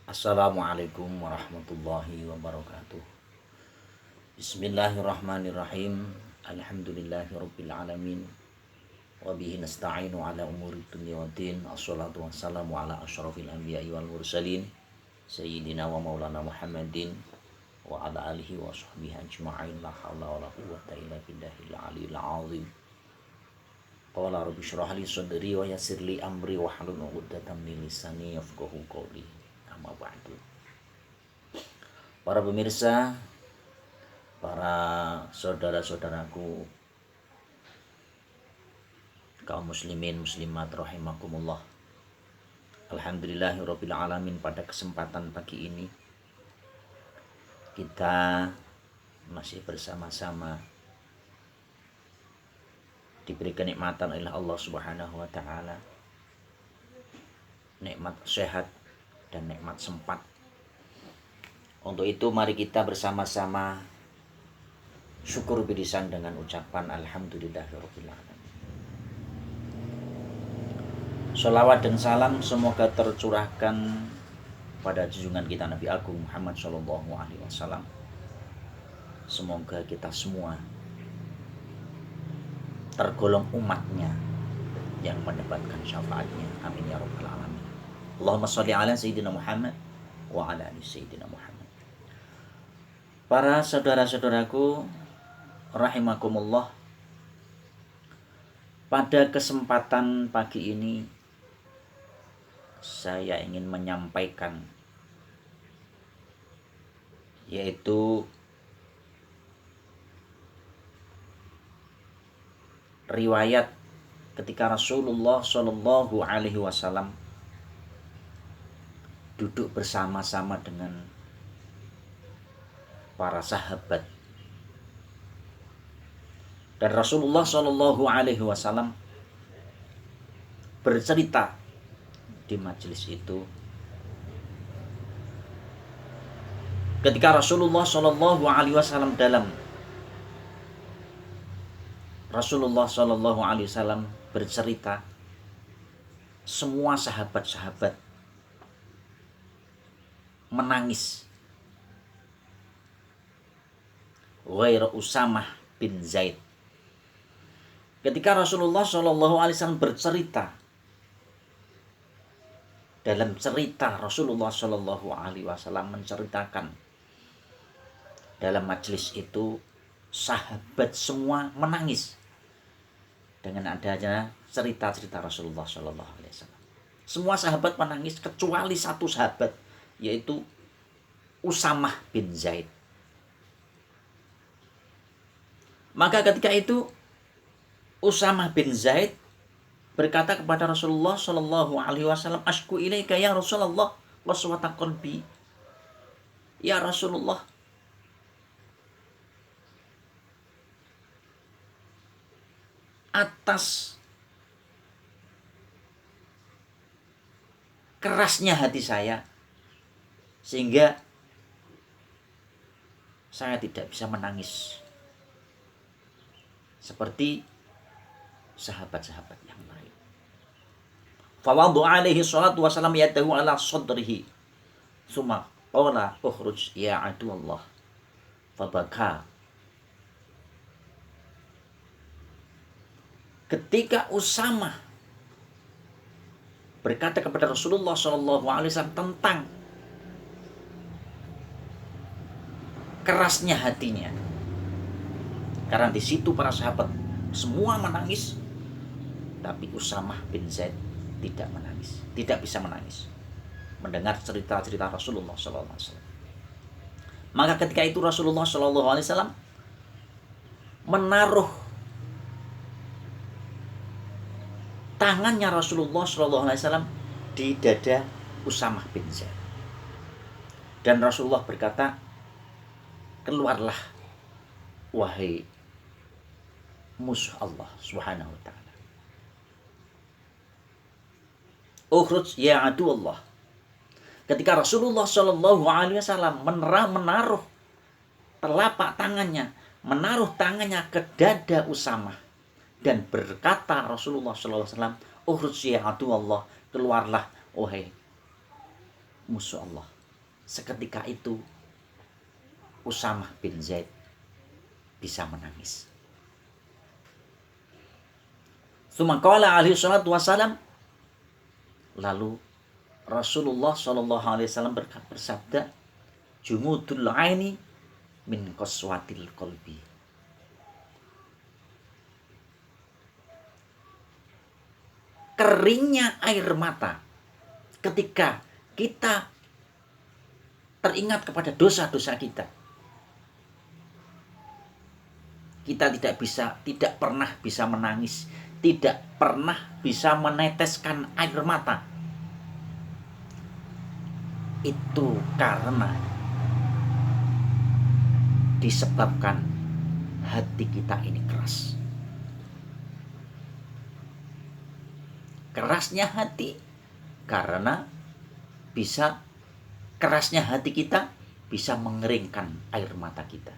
Assalamualaikum warahmatullahi wabarakatuh. Bismillahirrahmanirrahim. Alhamdulillahirabbil alamin. Wa bihi nasta'inu ala umuri dunya waddin. Assalatu wassalamu ala asyrafil anbiya'i wal mursalin sayyidina wa maulana Muhammadin wa ala alihi wa sahbihi ajma'in. La haula wala quwwata illa billahil aliyil azim. Qala rabbi shrah li sadri wa yassir li amri wa hlul 'uqdatam min lisani yafqahu qawli. Amma ba'du. Para pemirsa, para saudara-saudaraku kaum muslimin muslimat rahimakumullah. Alhamdulillahirabbil alamin, pada kesempatan pagi ini kita masih bersama-sama diberi kenikmatan oleh Allah Subhanahu wa taala. Nikmat sehat dan nikmat sempat. Untuk itu mari kita bersama-sama syukur birisan dengan ucapan alhamdulillahirabbil alamin. Sholawat dan salam semoga tercurahkan pada junjungan kita Nabi Agung Muhammad sallallahu alaihi wasallam. Semoga kita semua tergolong umatnya yang mendapatkan syafaatnya. Amin ya rabbal alamin. Allahumma sholli ala sayyidina Muhammad wa ala ali sayyidina Muhammad. Para saudara-saudaraku rahimakumullah, pada kesempatan pagi ini saya ingin menyampaikan yaitu riwayat ketika Rasulullah Shallallahu alaihi wasallam duduk bersama-sama dengan para sahabat, dan Rasulullah Shallallahu alaihi wasallam bercerita di majelis itu ketika Rasulullah Shallallahu alaihi wasallam bercerita, semua sahabat-sahabat menangis ghair Usamah bin Zaid. Ketika Rasulullah SAW bercerita, dalam cerita Rasulullah SAW menceritakan dalam majelis itu, sahabat semua menangis dengan adanya cerita-cerita Rasulullah SAW. Semua sahabat menangis kecuali satu sahabat, yaitu Usamah bin Zaid. Maka ketika itu Usamah bin Zaid berkata kepada Rasulullah Shallallahu alaihi wasallam, "Ashku ilaika ya Rasulullah waswata qalbi." Ya Rasulullah, atas kerasnya hati saya sehingga saya tidak bisa menangis seperti sahabat-sahabat yang lain. Fawadhu alaihi salatu wasalam yadahu ala sadrihi summa qala ukhruj ya aduallah fabaka. Ketika Usamah berkata kepada Rasulullah SAW tentang kerasnya hatinya, karena di situ para sahabat semua menangis, tapi Usamah bin Zaid tidak menangis, tidak bisa menangis mendengar cerita-cerita Rasulullah SAW. Maka ketika itu Rasulullah SAW menaruh tangannya Rasulullah SAW di dada Usamah bin Zaid, dan Rasulullah berkata, "Keluarlah wahai musuh Allah Subhanahu wa taala. Ukhruj ya adu Allah." Ketika Rasulullah Shallallahu alaihi wasallam menaruh telapak tangannya, menaruh tangannya ke dada Usamah, dan berkata Rasulullah Shallallahu alaihi wasallam, "Ukhruj ya adu Allah." Keluarlah wahai musuh Allah. seketika itu Usamah bin Zaid bisa menangis. Tsumma qala alaihi salatu wassalam, lalu Rasulullah sallallahu alaihi wasallam bersabda, jumudul aini min qaswatil qalbi. Keringnya air mata ketika kita teringat kepada dosa-dosa kita. Kita tidak pernah bisa menangis, tidak pernah bisa meneteskan air mata. Itu karena disebabkan hati kita ini keras. Kerasnya hati karena kerasnya hati kita bisa mengeringkan air mata kita.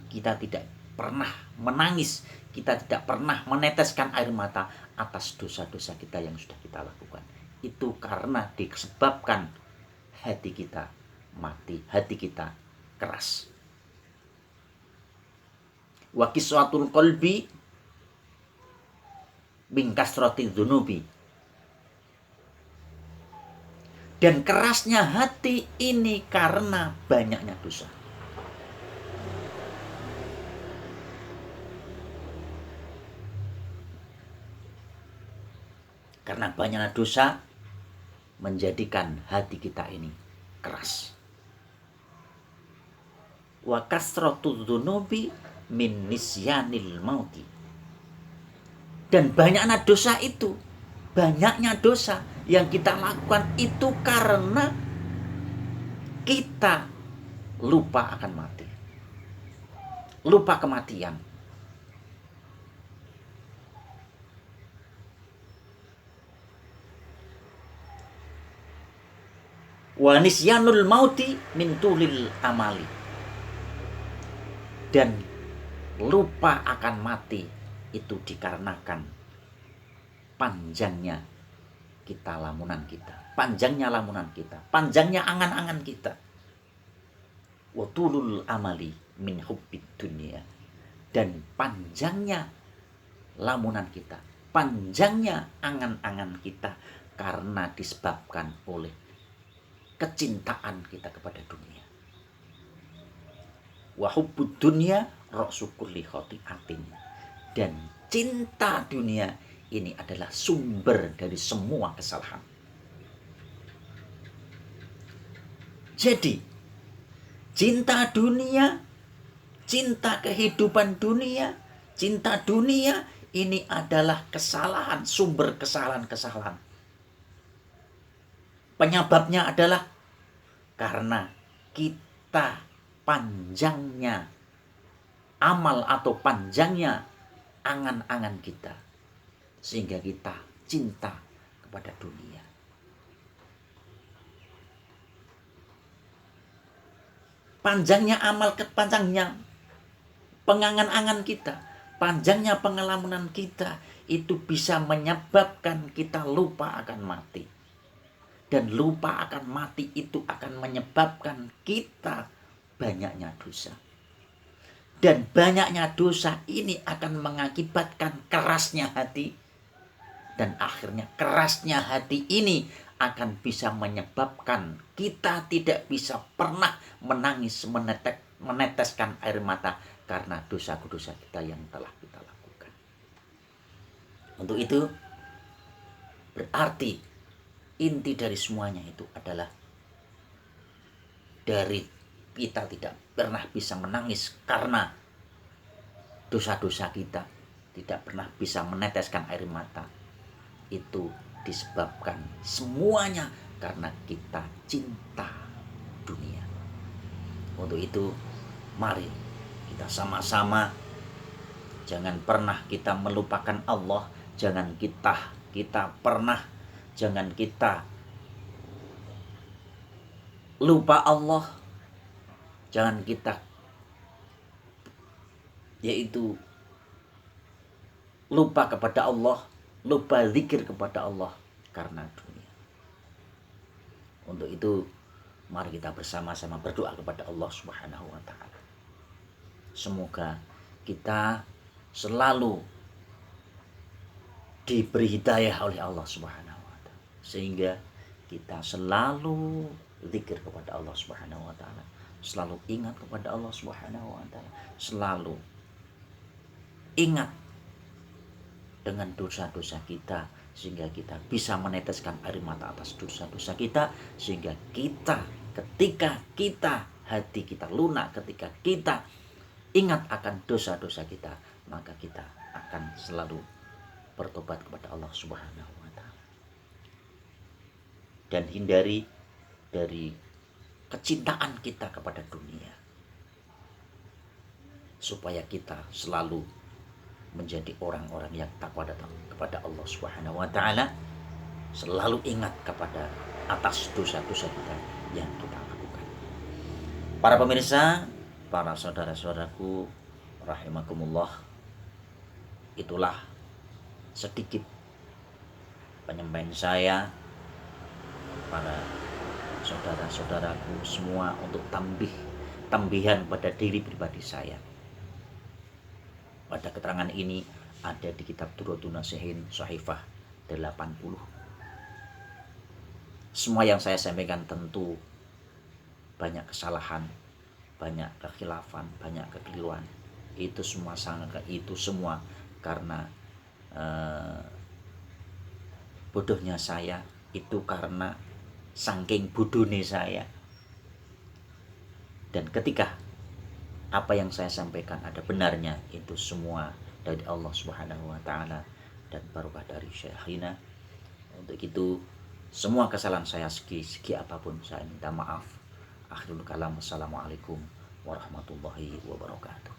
Kita tidak pernah menangis, kita tidak pernah meneteskan air mata atas dosa-dosa kita yang sudah kita lakukan. Itu karena disebabkan hati kita mati, hati kita keras. Wa qiswatul qalbi min kasrati dzunubi. Dan kerasnya hati ini karena banyaknya dosa. Karena banyaknya dosa menjadikan hati kita ini keras. Wa kasratu dzunubi min nisyanil mauti. Dan banyaknya dosa yang kita lakukan itu karena kita lupa akan mati. Lupa kematian. Wa nisyanul mauti min tulil amali. Dan lupa akan mati itu dikarenakan panjangnya lamunan kita, panjangnya angan-angan kita. Wa tulul amali min hubbid dunya. Dan panjangnya lamunan kita, panjangnya angan-angan kita karena disebabkan oleh kecintaan kita kepada dunia. Wa hubbud dunya ra'su kulli khati'atin. Dan cinta dunia ini adalah sumber dari semua kesalahan. Jadi, cinta dunia, cinta kehidupan dunia, cinta dunia ini adalah kesalahan, sumber kesalahan-kesalahan. Penyebabnya adalah karena kita panjangnya amal atau panjangnya angan-angan kita, sehingga kita cinta kepada dunia. Panjangnya amal, panjangnya pengangan-angan kita, panjangnya pengalaman kita, itu bisa menyebabkan kita lupa akan mati. Dan lupa akan mati itu akan menyebabkan kita banyaknya dosa. Dan banyaknya dosa ini akan mengakibatkan kerasnya hati. Dan akhirnya kerasnya hati ini akan bisa menyebabkan kita tidak bisa pernah menangis, meneteskan air mata karena dosa-dosa kita yang telah kita lakukan. Untuk itu berarti inti dari semuanya itu adalah dari kita tidak pernah bisa menangis karena dosa-dosa kita, tidak pernah bisa meneteskan air mata. Itu disebabkan semuanya karena kita cinta dunia. Untuk itu, mari kita sama-sama jangan pernah kita melupakan Allah, jangan kita lupa Allah, jangan kita yaitu lupa kepada Allah, lupa zikir kepada Allah karena dunia. Untuk itu Mari kita bersama-sama berdoa kepada Allah Subhanahu wa taala. Semoga kita selalu diberi hidayah oleh Allah Subhanahu wa taala, sehingga kita selalu zikir kepada Allah Subhanahu wa taala, selalu ingat kepada Allah Subhanahu wa taala, selalu ingat dengan dosa-dosa kita, sehingga kita bisa meneteskan air mata atas dosa-dosa kita, sehingga kita ketika kita hati kita lunak, ketika kita ingat akan dosa-dosa kita, maka kita akan selalu bertobat kepada Allah Subhanahu wa taala. Dan hindari dari kecintaan kita kepada dunia, supaya kita selalu menjadi orang-orang yang takwa datang kepada Allah Subhanahu wa taala, selalu ingat kepada atas dosa-dosa kita yang kita lakukan. Para pemirsa, para saudara-saudaraku rahimakumullah, itulah sedikit penyampaian saya para saudara-saudaraku semua untuk tambihan pada diri pribadi saya. Pada keterangan ini ada di kitab Durratun Nasihin Shahifah 80. Semua yang saya sampaikan tentu banyak kesalahan, banyak kekhilafan, banyak kekeliruan. Itu semua karena bodohnya saya, itu karena saking bodohnya saya. Dan ketika apa yang saya sampaikan ada benarnya, itu semua dari Allah Subhanahu wa taala dan barokah dari Syekhina. Untuk itu semua kesalahan saya segi apapun saya minta maaf. Akhirul kalam, wassalamualaikum warahmatullahi wabarakatuh.